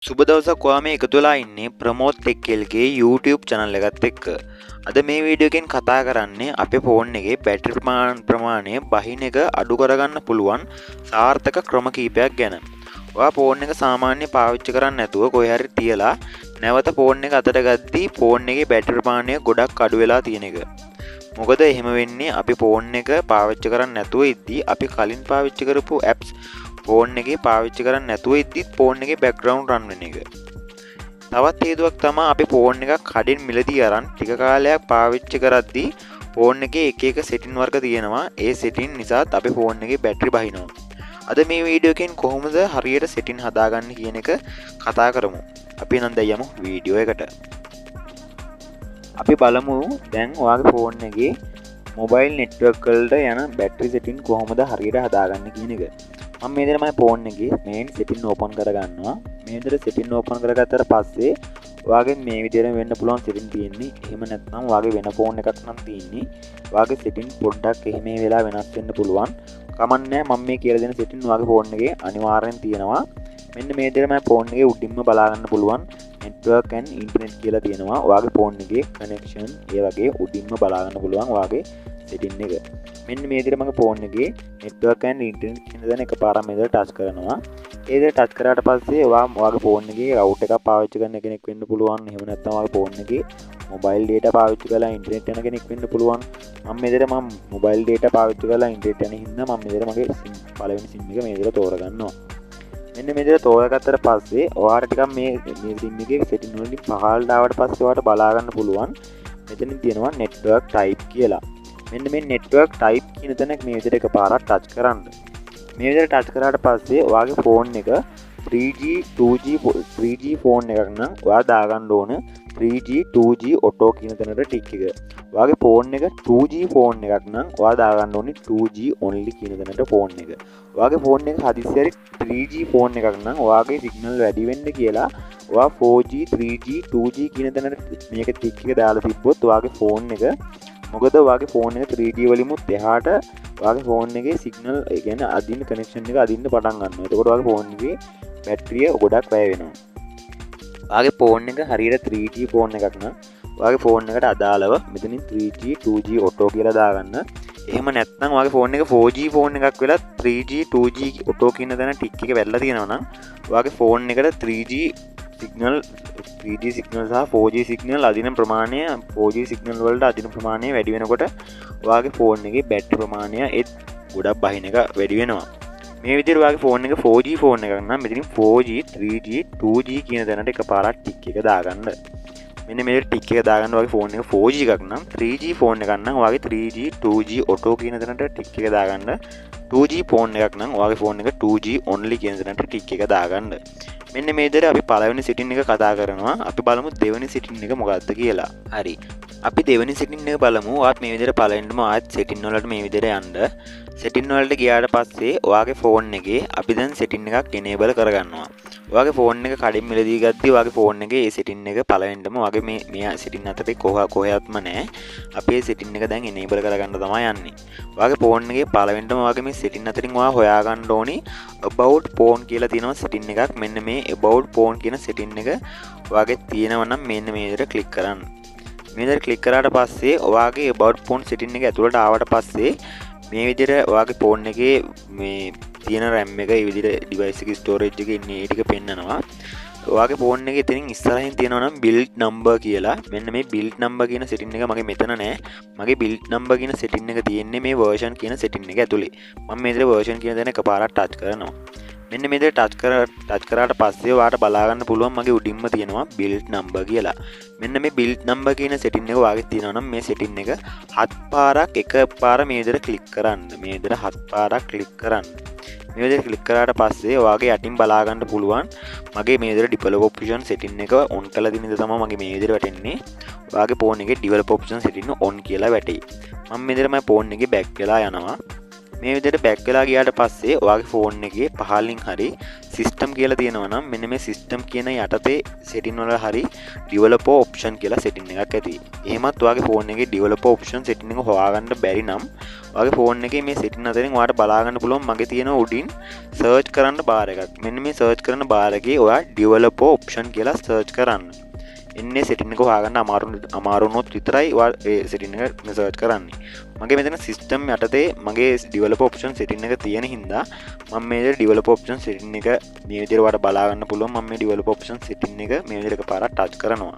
සුබ දවසක් ඔයා මේ එකතු වෙලා ඉන්නේ ප්‍රමෝද් ටෙක්කෙල්ගේ YouTube channel එකත් එක්ක. අද මේ වීඩියෝ එකෙන් කතා කරන්නේ අපේ ෆෝන් එකේ බැටරි ප්‍රමාණය බහින එක අඩු කරගන්න පුළුවන් සාර්ථක ක්‍රම කීපයක් ගැන. ඔයා ෆෝන් එක සාමාන්‍ය පාවිච්චි කරන්නේ නැතුව කොහේ හරි තියලා නැවත ෆෝන් එක අතට ගද්දී ෆෝන් එකේ බැටරි ප්‍රමාණය ගොඩක් අඩු වෙලා තියෙන එක. මොකද එහෙම වෙන්නේ අපි ෆෝන් එක පාවිච්චි කරන්නේ නැතුව ඉද්දී අපි කලින් පාවිච්චි කරපු apps ෆෝන් එකේ පාවිච්චි කරන්නේ නැතුව ඉද්දිත් ෆෝන් එකේ බෑග්ග්‍රවුන්ඩ් රන් වෙන එක. තවත් හේතුවක් තමයි අපි ෆෝන් එකක් කඩෙන් මිලදී අරන් ටික කාලයක් පාවිච්චි කරද්දී ෆෝන් එකේ එක එක සෙටින් වර්ග තියෙනවා. ඒ සෙටින් නිසාත් අපේ ෆෝන් එකේ බැටරි බහිනවා. අද මේ වීඩියෝ එකෙන් කොහොමද හරියට සෙටින් හදාගන්නේ කියන එක කතා කරමු. අපි නම් දැන් යමු වීඩියෝ එකට. අපි බලමු දැන් ඔයාගේ ෆෝන් එකේ මොබයිල් නෙට්වර්ක් වලට යන බැටරි සෙටින් කොහොමද හරියට හදාගන්නේ කියන එක. මම මේ විදිහට මගේ ෆෝන් එකේ මේන් සෙටින් ඕපන් කරගන්නවා. මේ විදිහට සෙටින් ඕපන් කරගත්තට පස්සේ ඔයාගේ මේ විදිහට වෙන්න පුළුවන් සෙටින් තියෙන්නේ. එහෙම නැත්නම් ඔයාගේ වෙන ෆෝන් එකක් නම් තියෙන්නේ. ඔයාගේ සෙටින් පොඩ්ඩක් එහෙම වෙලා වෙනස් වෙන්න පුළුවන්. කමන්නේ මම මේ කියලා දෙන සෙටින් ඔයාගේ ෆෝන් එකේ අනිවාර්යෙන් තියෙනවා. මෙන්න මේ විදිහට මගේ ෆෝන් එකේ උඩින්ම බලා ගන්න පුළුවන් network and internet කියලා තියෙනවා. ඔයාගේ ෆෝන් එකේ connection ඒ වගේ උඩින්ම බලා ගන්න පුළුවන් ඔයාගේ සෙටින් එක. මෙන්න මේ විදිහට මගේ ෆෝන් එකේ network and internet කියන දේ එකපාරම මේ විදිහට ටච් කරනවා. ඒ විදිහට ටච් කරාට පස්සේ ඔයාගේ ෆෝන් එකේ router එකක් පාවිච්චි කරන කෙනෙක් වෙන්න පුළුවන්. එහෙම නැත්නම් ඔයාගේ ෆෝන් එකේ mobile data පාවිච්චි කරලා internet යන කෙනෙක් වෙන්න පුළුවන්. මම මේ විදිහට mobile data පාවිච්චි කරලා internet යන හින්දා මම මේ විදිහට මගේ පළවෙනි SIM එක මේ විදිහට තෝරගන්නවා. මෙන්න මේ විදිහට තෝරගත්තට පස්සේ ඔයාලට ටිකක් මේ SIM එකේ setting වලින් පහළට ආවට පස්සේ ඔයාලට බලා ගන්න පුළුවන්. මෙතන තියෙනවා network type කියලා. මෙන්න මේ network type කියන තැන මේ විදිහට එකපාරක් ටච් කරන්න. මේ විදිහට ටච් කරාට පස්සේ ඔයාගේ ෆෝන් එක 3G 3G ෆෝන් එකක් නම් ඔයා දාගන්න ඕන 3G 2G auto කියන තැනට ටික් එක. ඔයාගේ ෆෝන් එක 2G ෆෝන් එකක් නම් ඔයා දාගන්න ඕනේ 2G only කියන තැනට ෆෝන් එක. ඔයාගේ ෆෝන් එක හදිස්සියට 3G ෆෝන් එකක් නම් ඔයාගේ සිග්නල් වැඩි වෙන්න කියලා ඔයා 4G 3G 2G කියන තැනට මේක ටික් එක දාලා තිබ්බොත් ඔයාගේ ෆෝන් එක මොකද ඔයාගේ ෆෝන් එක 3D වලිමුත් එහාට ඔයාගේ ෆෝන් එකේ සිග්නල් ඒ කියන්නේ අදින්න කනෙක්ෂන් එක අදින්න පටන් ගන්නවා. එතකොට ඔයාගේ ෆෝන් එකේ බැටරිය ගොඩක් වැය වෙනවා. ඔයාගේ ෆෝන් එක හරියට 3G ෆෝන් එකක් නම් ඔයාගේ ෆෝන් එකට අදාළව මෙතනින් 3G 2G auto කියලා දාගන්න. එහෙම නැත්නම් ඔයාගේ ෆෝන් එක 4G ෆෝන් එකක් වෙලා 3G 2G auto කියන දන ටික් එක වැල්ලා තියෙනවා නම් ඔයාගේ ෆෝන් එකට 3G සිග්නල් 3G සිග්නල් සහ 4G සිග්නල් අදින ප්‍රමාණය 4G සිග්නල් වලට අදින ප්‍රමාණය වැඩි වෙනකොට ඔයාගේ ෆෝන් එකේ බැටරි ප්‍රමාණය ඒත් ගොඩක් බහින එක වැඩි වෙනවා. මේ විදිහට ඔයාගේ ෆෝන් එක 4G ෆෝන් එකක් නම් මෙතනින් 4G 3G 2G කියන දැනට එකපාරක් ටික් එක දාගන්න. මෙන්න මේ ටික් එක දාගන්න ඔයාගේ ෆෝන් එක 4G එකක් නම් 3G ෆෝන් එකක් නම් ඔයාගේ 3G 2G auto කියන දැනට ටික් එක දාගන්න. 2G ෆෝන් එකක් නම් ඔයාගේ ෆෝන් එක 2G only කියන දැනට ටික් එක දාගන්න. මෙන්න මේ විදිහට අපි පළවෙනි සෙටින් එක කතා කරනවා. අපි බලමු දෙවෙනි සෙටින් එක මොකක්ද කියලා. හරි. අපි දෙවෙනි සෙටින් එක බලමු. ඔයාත් මේ විදිහට පළවෙනිම ආත් සෙටින් වලට මේ විදිහට යන්න. සෙටින් වලට ගියාට පස්සේ ඔයාගේ ෆෝන් එකේ අපි දැන් සෙටින් එකක් enable කරගන්නවා. ඔයාගේ ෆෝන් එක කඩින් මිලදී ගත්තී ඔයාගේ ෆෝන් එකේ ඒ සෙටින් එක පළවෙනිටම ඔයාගේ මේ සෙටින් අතරේ කොහොයත්ම නැහැ. අපි මේ සෙටින් එක දැන් enable කරගන්න තමයි යන්නේ. ඔයාගේ ෆෝන් එකේ පළවෙනිටම ඔයාගේ මේ සෙටින් අතරින් ඔයා හොයාගන්න ඕනි about phone කියලා තියෙනවා සෙටින් එකක්. මෙන්න මේ about phone කියන සෙටින් එක ඔයාගේ තියෙනවා නම් මෙන්න මේ විදිහට ක්ලික් කරන්න. මේ විදිහට ක්ලික් කරාට පස්සේ ඔයාගේ about phone සෙටින් එක ඇතුළට ආවට පස්සේ මේ විදිහට ඔයාගේ ෆෝන් එකේ මේ තියෙන RAM එක ඒ විදිහට device එකේ storage එකේ ඉන්නේ ඒ ටික පෙන්නනවා. ඔයාගේ ෆෝන් එකේ එතනින් ඉස්සරහින් තියෙනවා නම් build number කියලා. මෙන්න මේ build number කියන setting එක මගේ මෙතන නෑ. මගේ build number කියන setting එක තියෙන්නේ මේ version කියන setting එක ඇතුලේ. මම මේ විදිහට version කියන දේ එකපාරක් touch කරනවා. මෙන්න මේ විදිහට touch කරාට පස්සේ ඔයාලට බලා ගන්න පුළුවන් මගේ උඩින්ම තියෙනවා build number කියලා. මෙන්න මේ build number කියන setting එක ඔයාගේ තියෙනවා නම් මේ setting එක 7 පාරක් එකපාර මේ විදිහට click කරන්න. මේ විදිහට 7 පාරක් click කරන්න. මේ විදිහට click කරාට පස්සේ ඔයාගේ යටින් බලා ගන්න පුළුවන් මගේ මේ විදිහට develop option setting එක on කරලා දින ඉඳ තමයි මගේ මේ විදිහට වැටෙන්නේ. ඔයාගේ phone එකේ develop option setting on කියලා වැටෙයි. මම මේ විදිහට මම phone එකේ back වෙලා යනවා. මේ විදිහට බැක් වෙලා ගියාට පස්සේ ඔයාගේ ෆෝන් එකේ පහළින් හරි සිස්ටම් කියලා තියෙනවා නම් මෙන්න මේ සිස්ටම් කියන යටතේ සෙටින් වල හරි ඩෙවලොපර් ඔප්ෂන් කියලා සෙටින් එකක් ඇති. එහෙමත් ඔයාගේ ෆෝන් එකේ ඩෙවලොපර් ඔප්ෂන් සෙටින් එක හොයාගන්න බැරි නම් ඔයාගේ ෆෝන් එකේ මේ සෙටින් අතරින් ඔයාලට බලා ගන්න පුළුවන් මගේ තියෙන උඩින් සර්ච් කරන්න බාර් එකක්. මෙන්න මේ සර්ච් කරන බාර් එකේ ඔයා ඩෙවලොපර් ඔප්ෂන් කියලා සර්ච් කරන්න. එන්නේ සෙටින් එක හොයාගන්න අමාරු වුණොත් විතරයි ඔයා ඒ සෙටින් එක සර්ච් කරන්නේ. මගේ මෙතන සිස්ටම් යටතේ මගේ ඩෙවලොපර් ඔප්ෂන් සෙටින් එක තියෙන හින්දා මම මේ විදිහට ඩෙවලොපර් ඔප්ෂන් සෙටින් එක මේ විදිහට ඔයාලට බලා ගන්න පුළුවන්. මම මේ ඩෙවලොපර් ඔප්ෂන් සෙටින් එක මේ විදිහට එකපාරක් ටච් කරනවා.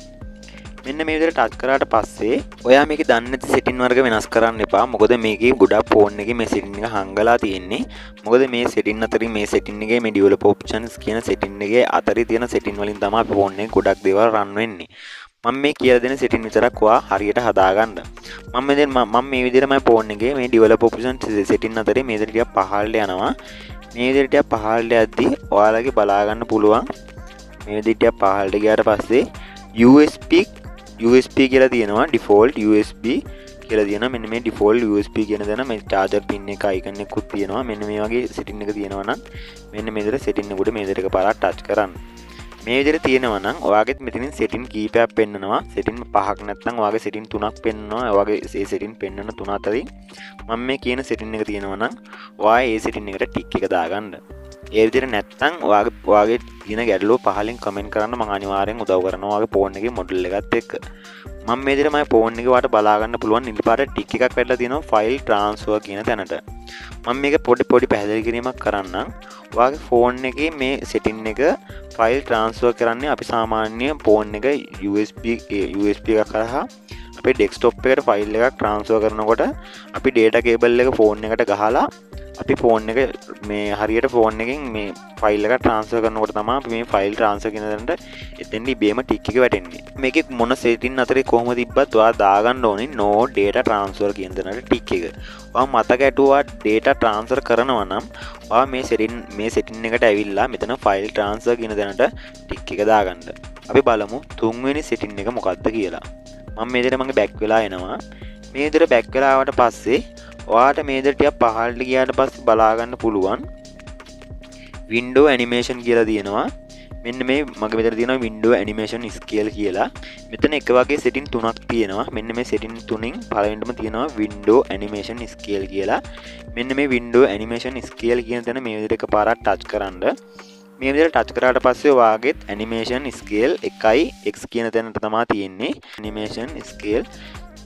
මෙන්න මේ විදිහට ටච් කරාට පස්සේ ඔයා මේකේ දන්නේ නැති සෙටින් වර්ග වෙනස් කරන්න එපා. මොකද මේකේ ගොඩක් ෆෝන් එකේ මේ සෙටින් එක හංගලා තියෙන්නේ. මොකද මේ සෙටින් අතරින් මේ සෙටින් එකේ මේ ඩෙවලොපර් ඔප්ෂන්ස් කියන සෙටින් එකේ අතරේ තියෙන සෙටින් වලින් තමයි අපි ෆෝන් එකේ ගොඩක් දේවල් රන් වෙන්නේ. මම මේ කියලා දෙන සෙටින් විතරක් ඔයා හරියට හදාගන්න. මම මේ විදිහට මම ෆෝන් එකේ මේ ඩෙවලොපර් ඔප්ෂන් සෙටින් අතරේ මේ විදිහට ටිකක් පහළට යනවා. මේ විදිහට ටිකක් පහළට යද්දී ඔයාලගේ බලා ගන්න පුළුවන්. මේ විදිහට ටිකක් පහළට ගියාට පස්සේ USB කියලා තියෙනවා default USB කියලා තියෙනවා. මෙන්න මේ default USB කියන දන මේ charger pin එක icon එකකුත් තියෙනවා. මෙන්න මේ වගේ setting එක තියෙනවා නම් මෙන්න මේ විදිහට setting එකට මේ විදිහට එකපාරක් touch කරන්න. මේ විදිහට තියෙනවා නම් ඔයාගෙත් මෙතනින් setting කීපයක් පෙන්නනවා. setting 5ක් නැත්නම් ඔයාගේ setting 3ක් පෙන්නනවා. ඔයාගේ ඒ setting පෙන්නන 3 අතරින් මම මේ කියන setting එක තියෙනවා නම් ඔයා ඒ setting එකට tick එක දාගන්න. ඒ විදිහට නැත්නම් ඔයාගේ තියෙන ගැටලුව පහලින් කමෙන්ට් කරන්න මම අනිවාර්යෙන් උදව් කරනවා ඔයාගේ ෆෝන් එකේ මොඩල් එකත් එක්ක. මම මේ විදිහට මගේ ෆෝන් එකේ වාට බලා ගන්න පුළුවන් නිල් පාට ටික් එකක් වැටලා තියෙනවා ෆයිල් ට්‍රාන්ස්ෆර් කියන තැනට. මම මේක පොඩි පැහැදිලි කිරීමක් කරන්නම්. ඔයාගේ ෆෝන් එකේ මේ සෙටින් එක ෆයිල් ට්‍රාන්ස්ෆර් කරන්නේ අපි සාමාන්‍ය ෆෝන් එක USB එකක් කරහා අපේ ඩෙස්ක්ටොප් එකට ෆයිල් එකක් ට්‍රාන්ස්ෆර් කරනකොට අපි data cable එක ෆෝන් එකට ගහලා අපි ෆෝන් එක මේ හරියට ෆෝන් එකෙන් මේ ෆයිල් එක ට්‍රාන්ස්ෆර් කරනකොට තමයි අපි මේ ෆයිල් ට්‍රාන්ස්ෆර් කියන දණ්ඩ එතෙන්දි ඉබේම ටික් එක වැටෙන්නේ. මේකේ මොන සෙටින් අතරේ කොහොම තිබ්බත් ඔයා දාගන්න ඕනේ no data transfer කියන දණ්ඩ ටික් එක. ඔයා මතක ඇටුවා data transfer කරනවා නම් ඔයා මේ සෙටින් එකට ඇවිල්ලා මෙතන ෆයිල් ට්‍රාන්ස්ෆර් කියන දණ්ඩ ටික් එක දාගන්න. අපි බලමු තුන්වෙනි සෙටින් එක මොකක්ද කියලා. මම මේ විදිහට මගේ බැක් වෙලා එනවා. මේ විදිහට බැක් වෙලා ආවට පස්සේ ඔයාට මේ විදිහට ටිකක් පහළට ගියාට පස්සේ බලා ගන්න පුළුවන් window animation කියලා තියෙනවා. මෙන්න මේ මගේ මෙතන තියෙනවා window animation scale කියලා. මෙතන එක වගේ setting තුනක් තියෙනවා. මෙන්න මේ setting තුنين පළවෙනිටම තියෙනවා window animation scale කියලා. මෙන්න මේ window animation scale කියන තැන මේ විදිහට එකපාරක් touch කරන්න. මේ විදිහට touch කරාට පස්සේ ඔයාගෙත් animation scale 1x කියන තැනට තමයි තියෙන්නේ. animation scale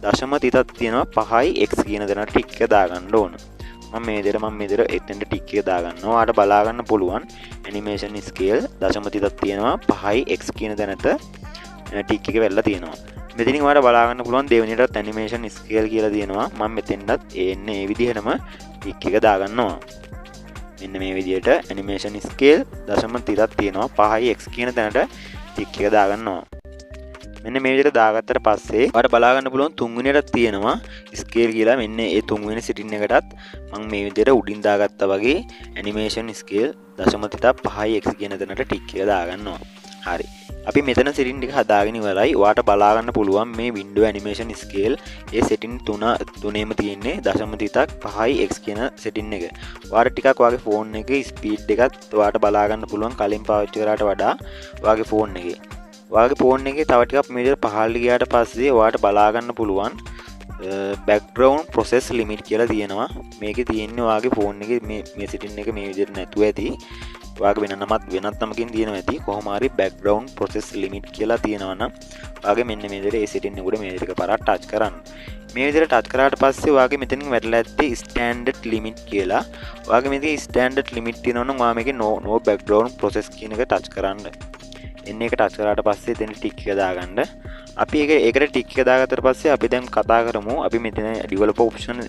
දශම 30ක් තියෙනවා 5යි x කියන දණට ටික් එක දාගන්න ඕන. මම මේ විදිහට එතෙන්ට ටික් එක දාගන්නවා. ඔයාලට බලා ගන්න පුළුවන් animation scale දශම 30ක් තියෙනවා 5යි x කියන දණට ටික් එක වෙලා තියෙනවා. මෙතනින් ඔයාලට බලා ගන්න පුළුවන් දෙවෙනියටත් animation scale කියලා තියෙනවා. මම මෙතෙන්ටත් එන්නේ මේ විදිහටම ටික් එක දාගන්නවා. මෙන්න මේ විදිහට animation scale දශම 30ක් තියෙනවා 5යි x කියන දණට ටික් එක දාගන්නවා. මෙන්න මේ විදිහට දාගත්තට පස්සේ ඔයාලට බලා ගන්න පුළුවන් තුන්වෙනියටත් තියෙනවා ස්කේල් කියලා. මෙන්න ඒ තුන්වෙනි සිටින් එකටත් මම මේ විදිහට උඩින් දාගත්තා වගේ animation scale දශම 5යි x කියන තැනට ටික් එක දාගන්නවා. හරි. අපි මෙතන සිටින් ටික හදාගෙන ඉවරයි. ඔයාලට බලා ගන්න පුළුවන් මේ window animation scale ඒ setting තුනේම තියෙන්නේ දශම 30ක් 5යි x කියන setting එක. ඔයාලට ටිකක් ඔයාගේ ෆෝන් එකේ ස්පීඩ් එකත් ඔයාලට බලා ගන්න පුළුවන් කලින් පාවිච්චි කරාට වඩා ඔයාගේ ෆෝන් එකේ. ඔයාගේ ෆෝන් එකේ තව ටිකක් මේ විදිහට පහළට ගියාට පස්සේ ඔයාලට බලා ගන්න පුළුවන් background process limit කියලා තියෙනවා. මේකේ තියෙන්නේ ඔයාගේ ෆෝන් එකේ මේ setting එක මේ විදිහට නැතුව ඇති. ඔයාගේ වෙනත් නමකින් තියෙනවා ඇති. කොහොම හරි background process limit කියලා තියෙනවා නම් ඔයාගේ මෙන්න මේ විදිහට ඒ setting එක උඩ මේ විදිහට එකපාරක් touch කරන්න. මේ විදිහට touch කරාට පස්සේ ඔයාගේ මෙතනින් වැටලා ඇත්තේ standard limit කියලා. ඔයාගේ මේකේ standard limit තියෙනවා නම් ඔයා මේකේ no background process කියන එක touch කරන්න. එන්නේ එක touch කරාට පස්සේ එතන ටික් එක දාගන්න. අපි ඒකට ටික් එක දාගත්තට පස්සේ අපි දැන් කතා කරමු අපි මෙතන developer option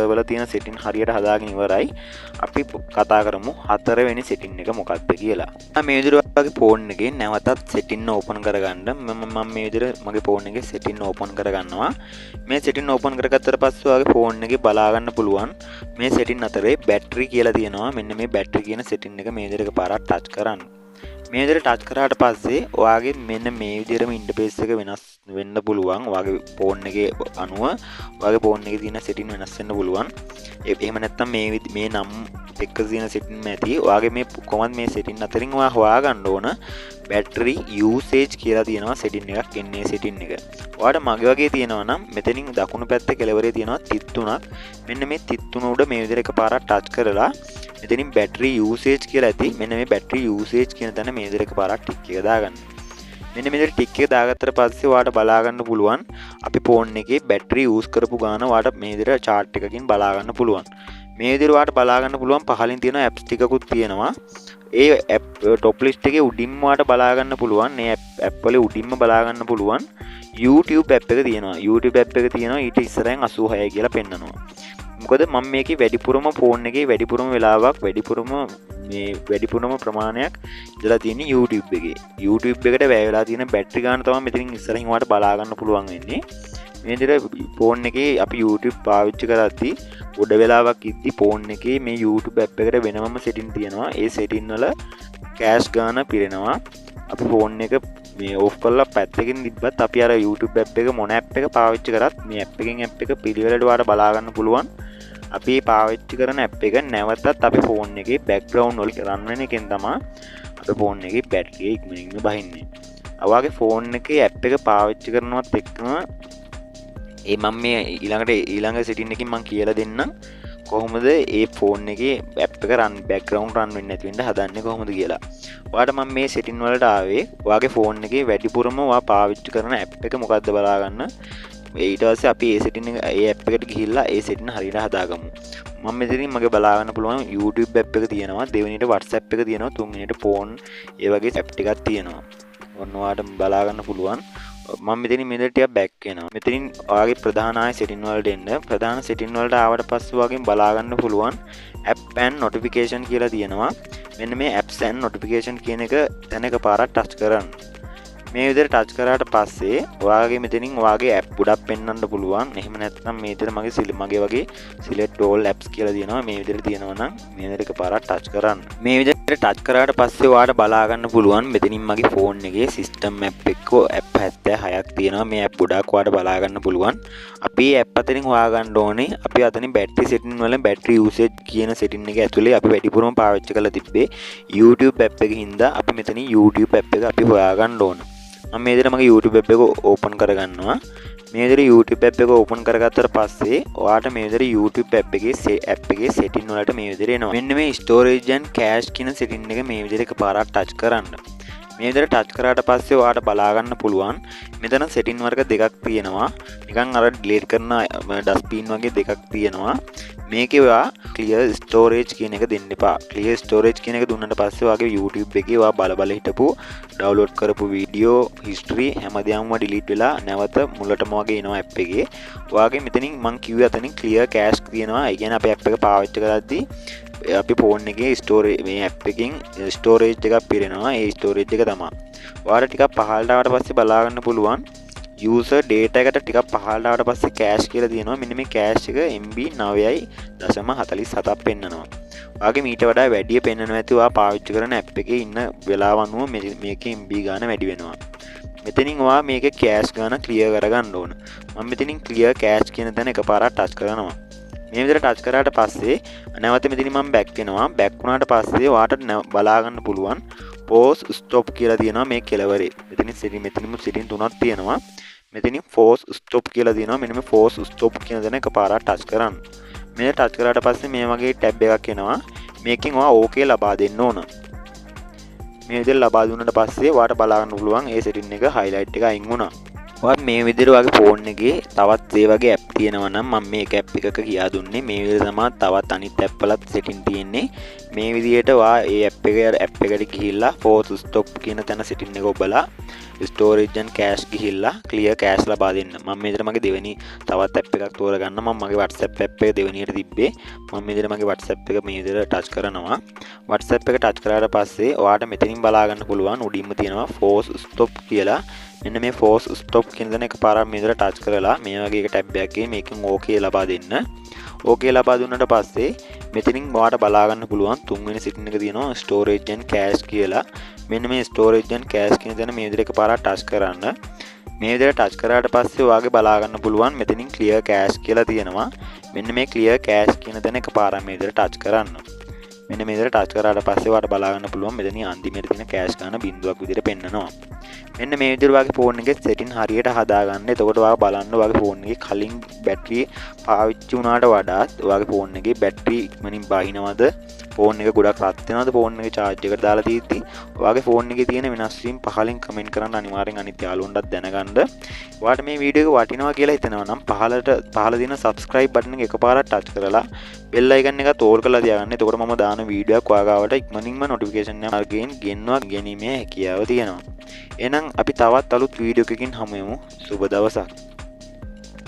වල තියෙන setting හරියට හදාගෙන ඉවරයි. අපි කතා කරමු හතරවෙනි setting එක මොකක්ද කියලා. මේ විදිහට වගේ ෆෝන් එකේ නැවතත් setting open කරගන්න. මම මේ විදිහට මගේ ෆෝන් එකේ setting open කරගන්නවා. මේ setting open කරගත්තට පස්සේ ඔයාගේ ෆෝන් එකේ බලා ගන්න පුළුවන් මේ setting අතරේ battery කියලා තියෙනවා. මෙන්න මේ battery කියන setting එක මේ විදිහට එකපාරක් touch කරන්න. මේ විදිහට ටච් කරාට පස්සේ ඔයාගේ මෙන්න මේ විදිහටම ඉන්ටර්ෆේස් එක වෙනස් වෙන්න පුළුවන්. ඔයාගේ ෆෝන් එකේ අනුව ඔයාගේ ෆෝන් එකේ තියෙන සෙටින් වෙනස් වෙන්න පුළුවන්. එහෙම නැත්නම් මේ නම් එක්ක තියෙන සෙටින් ඇති. ඔයාගේ මේ කොහොමද මේ සෙටින් අතරින් ඔයා හොයාගන්න ඕන බැටරි යූසේජ් කියලා තියෙනවා සෙටින් එකක් එන්නේ සෙටින් එක. ඔයාට මගේ වගේ තියෙනවා නම් මෙතනින් දකුණු පැත්තේ කෙළවරේ තියෙනවා 33ක්. මෙන්න මේ 33 උඩ මේ විදිහට එකපාරක් ටච් කරලා මෙතනින් බැටරි යූසේජ් කියලා ඇති. මෙන්න මේ බැටරි යූසේජ් කියන තැන මේ විදිහට එකපාරක් ටික් එක දාගන්න. මෙන්න මේ විදිහට ටික් එක දාගත්තට පස්සේ ඔයාට බලා ගන්න පුළුවන් අපි ෆෝන් එකේ බැටරි යූස් කරපු ගාන ඔයාට මේ විදිහට chart එකකින් බලා ගන්න පුළුවන්. මේ විදිහට ඔයාට බලා ගන්න පුළුවන් පහලින් තියෙන apps ටිකකුත් තියෙනවා. ඒ app top list එකේ උඩින්ම ඔයාට බලා ගන්න පුළුවන්. මේ app වල උඩින්ම බලා ගන්න පුළුවන් YouTube app එක තියෙනවා. YouTube app එක තියෙනවා ඊට ඉස්සරහින් 86 කියලා පෙන්නනවා. මොකද මම මේකේ වැඩිපුරම ෆෝන් එකේ වැඩිපුරම වෙලාවක් වැඩිපුරම ප්‍රමාණයක් ඉඳලා තියෙන්නේ YouTube එකේ. YouTube එකට වැය වෙලා තියෙන බැටරි ගාන තමයි මෙතනින් ඉස්සරහින් ඔයාලට බලා ගන්න පුළුවන් වෙන්නේ. මේ විදිහට ෆෝන් එකේ අපි YouTube පාවිච්චි කරද්දී ගොඩ වෙලාවක් ඉද්දි ෆෝන් එකේ මේ YouTube app එකට වෙනමම setting තියෙනවා. ඒ setting වල කෑෂ් ගාන පිරෙනවා. අපි ෆෝන් එක මේ ඔෆ් කරලා පැත්තකින් තිබ්බත් අපි අර YouTube app එක මොන app එක පාවිච්චි කරත් මේ app එකෙන් app එක පිළිවෙලට ඔයාලට බලා ගන්න පුළුවන්. අපි පාවිච්චි කරන app එක නැවතත් අපි ෆෝන් එකේ background වල රන් වෙන එකෙන් තමයි අපි ෆෝන් එකේ බැටරිය ඉක්මනින්ම බහින්නේ. ඔයාගේ ෆෝන් එකේ app එක පාවිච්චි කරනවත් එක්කම මම මේ ඊළඟ setting එකකින් මම කියලා දෙන්නම් කොහොමද ඒ ෆෝන් එකේ app එක background run වෙන්නේ නැති වෙන්න හදන්නේ කොහොමද කියලා. ඔයාට මම මේ setting වලට ආවේ ඔයාගේ ෆෝන් එකේ වැඩිපුරම ඔයා පාවිච්චි කරන app එක මොකක්ද බලා ගන්න. ඊට පස්සේ අපි ඒ setting එක ඒ app එකට ගිහිල්ලා ඒ setting හරියට හදාගමු. මම මෙතනින් මගේ බලා ගන්න පුළුවන් YouTube app එක තියෙනවා, දෙවෙනියට WhatsApp එක තියෙනවා, තුන්වෙනියට phone ඒ වගේ app ටිකක් තියෙනවා. ඔන්න ඔයාට බලා ගන්න පුළුවන්. මම මෙතනින් මේ ටික බෑක් වෙනවා. මෙතනින් ඔයාගේ ප්‍රධාන ආය setting වලට එන්න. ප්‍රධාන setting වලට ආවට පස්සේ ඔයාගෙන් බලා ගන්න පුළුවන් app and notification කියලා තියෙනවා. මෙන්න මේ apps and notification කියන එක දැන එකපාරක් touch කරන්න. මේ විදිහට ටච් කරාට පස්සේ ඔයාගේ මෙතනින් ඔයාගේ app ගොඩක් පෙන්වන්න පුළුවන්. එහෙම නැත්නම් මේ විදිහට මගේ වගේ select all apps කියලා තියෙනවා. මේ විදිහට තියෙනවා නම් මේ විදිහට එකපාරක් ටච් කරන්න. මේ විදිහට ටච් කරාට පස්සේ ඔයාට බලා ගන්න පුළුවන් මෙතනින් මගේ ෆෝන් එකේ system app එක app 76ක් තියෙනවා. මේ app ගොඩක් ඔයාට බලා ගන්න පුළුවන්. අපි app අතරින් හොයා ගන්න ඕනේ. අපි අතනින් battery setting වල battery usage කියන setting එක ඇතුලේ අපි වැඩිපුරම පාවිච්චි කරලා තිබ්බේ YouTube app එකකින් හින්දා අපි මෙතනින් YouTube app එක අපි හොයා ගන්න ඕනේ. මම මේ විදිහට මගේ YouTube app එක ඕපන් කරගන්නවා. මේ විදිහට YouTube app එක ඕපන් කරගත්තට පස්සේ ඔයාට මේ විදිහට YouTube app එකේ setting වලට මේ විදිහට එනවා. මෙන්න මේ storage and cache කියන setting එක මේ විදිහට එකපාරක් touch කරන්න. මේ විදිහට touch කරාට පස්සේ ඔයාට බලා ගන්න පුළුවන් මෙතන setting වර්ග දෙකක් තියෙනවා. නිකන් අර delete කරන dustbin වගේ දෙකක් තියෙනවා. මේකේ ඔයා clear storage කියන එක දෙන්න එපා. clear storage කියන එක දුන්නට පස්සේ ඔයාගේ YouTube එකේ ඔයා බල හිටපු download කරපු video history හැමදේම delete වෙලා නැවත මුලටම වගේ එනවා app එකේ. ඔයාගේ මෙතනින් මම කිව්වේ අතනින් clear cache තියෙනවා. ඒ කියන්නේ අපි app එක පාවිච්චි කරද්දී අපි ෆෝන් එකේ storage මේ app එකකින් storage එකක් පිරෙනවා. ඒ storage එක තමයි. ඔයාලා ටිකක් පහළට ආවට පස්සේ බලා ගන්න පුළුවන් user data එකට ටිකක් පහළට ආවට පස්සේ cache කියලා තියෙනවා. මෙන්න මේ cache එක MB 9.47ක් පෙන්නනවා. ඔයාගේ මීට වඩා වැඩි පෙන්නනවා ඇති ඔයා පාවිච්චි කරන app එකේ ඉන්න වෙලාව අනුව මේකේ MB ගාන වැඩි වෙනවා. මෙතනින් ඔයා මේකේ cache ගාන clear කරගන්න ඕන. මම මෙතනින් clear cache කියන තැන එකපාරක් touch කරනවා. මේ විදිහට touch කරාට පස්සේ නැවත මෙතනින් මම back වෙනවා. back වුණාට පස්සේ ඔයාට බලා ගන්න පුළුවන් pause stop කියලා තියෙනවා මේ කෙළවරේ. මෙතනින් setting තුනක් තියෙනවා. මෙතනින් pause stop කියලා තියෙනවා. මෙන්න මේ pause stop කියන දේ එකපාරක් touch කරන්න. මේ touch කරාට පස්සේ මේ වගේ tab එකක් එනවා. මේකෙන් ඔයා okay ලබා දෙන්න ඕන. මේ විදිහට ලබා දුන්නාට පස්සේ ඔයාට බලා ගන්න පුළුවන් ඒ setting එක highlight එක අයින් වුණා. ඔයාත් මේ විදිහට ඔයාගේ ෆෝන් එකේ තවත් ඒ වගේ app තියෙනවා නම් මම මේක app එකක කියා දුන්නේ. මේ විදිහට තමයි තවත් අනිත් app වලත් setting තියෙන්නේ. මේ විදිහට ඔයා ඒ app එකට ගිහිල්ලා pause stop කියන තැන setting එක ඔබලා storage and cache ගිහිල්ලා clear cache ලබා දෙන්න. මම මේ විදිහට මගේ දෙවෙනි තවත් app එකක් තෝරගන්න. මම මගේ WhatsApp app එක දෙවෙනියට තිබ්බේ. මම මේ විදිහට මගේ WhatsApp එක මේ විදිහට touch කරනවා. WhatsApp එක touch කරාට පස්සේ ඔයාට මෙතනින් බලා ගන්න පුළුවන් උඩින්ම තියෙනවා pause stop කියලා. මෙන්න මේ pause stop කියන දේ එකපාරක් මේ විදිහට touch කරලා මේ වගේ එක tab එකක් එකේ මේකෙන් okay ලබා දෙන්න. ඕකේ ලබා දුන්නට පස්සේ මෙතනින් ඔයාලට බලා ගන්න පුළුවන් තුන්වෙනි setting එක තියෙනවා storage and cache කියලා. මෙන්න මේ storage and cache කියන දේ මේ විදිහට එකපාරක් ටච් කරන්න. මේ විදිහට ටච් කරාට පස්සේ ඔයාගේ බලා ගන්න පුළුවන් මෙතනින් clear cache කියලා තියෙනවා. මෙන්න මේ clear cache කියන දේ එකපාරක් මේ විදිහට ටච් කරන්න. මෙන්න මේ විදිහට ටච් කරාට පස්සේ ඔයාලට බලා ගන්න පුළුවන් මෙතනින් අන්තිමේට තියෙන cache ගන්න බිඳුවක් විදිහට පෙන්නනවා. මෙන්න මේ විදිහට ඔයාගේ ෆෝන් එකේ setting හරියට හදාගන්න. එතකොට ඔයා බලන්න ඔයාගේ ෆෝන් එකේ කලින් බැටරි පාවිච්චි වුණාට වඩා ඔයාගේ ෆෝන් එකේ බැටරි ඉක්මනින් බහිනවද? ෆෝන් එක ගොඩක් රත් වෙනවද? ෆෝන් එකේ charge එකට දාලා තියෙද්දි ඔයාගේ ෆෝන් එකේ තියෙන වෙනස් වීම් පහලින් කමෙන්ට් කරන්න අනිවාර්යෙන් අනිත් යාළුවන්ටත් දැනගන්න. ඔයාට මේ වීඩියෝ එක වටිනවා කියලා හිතනවා නම් පහළ තියෙන subscribe button එක එකපාරක් touch කරලා bell icon එකත් ඕල් කරලා තියාගන්න. එතකොට මම දාන වීඩියෝ එකක් ඔයාගාවට ඉක්මනින්ම notification එක මාර්ගයෙන් ගෙන්වා ගැනීමේ හැකියාව තියෙනවා. එහෙනම් අපි තවත් අලුත් වීඩියෝ එකකින් හමු වෙමු. සුබ දවසක්.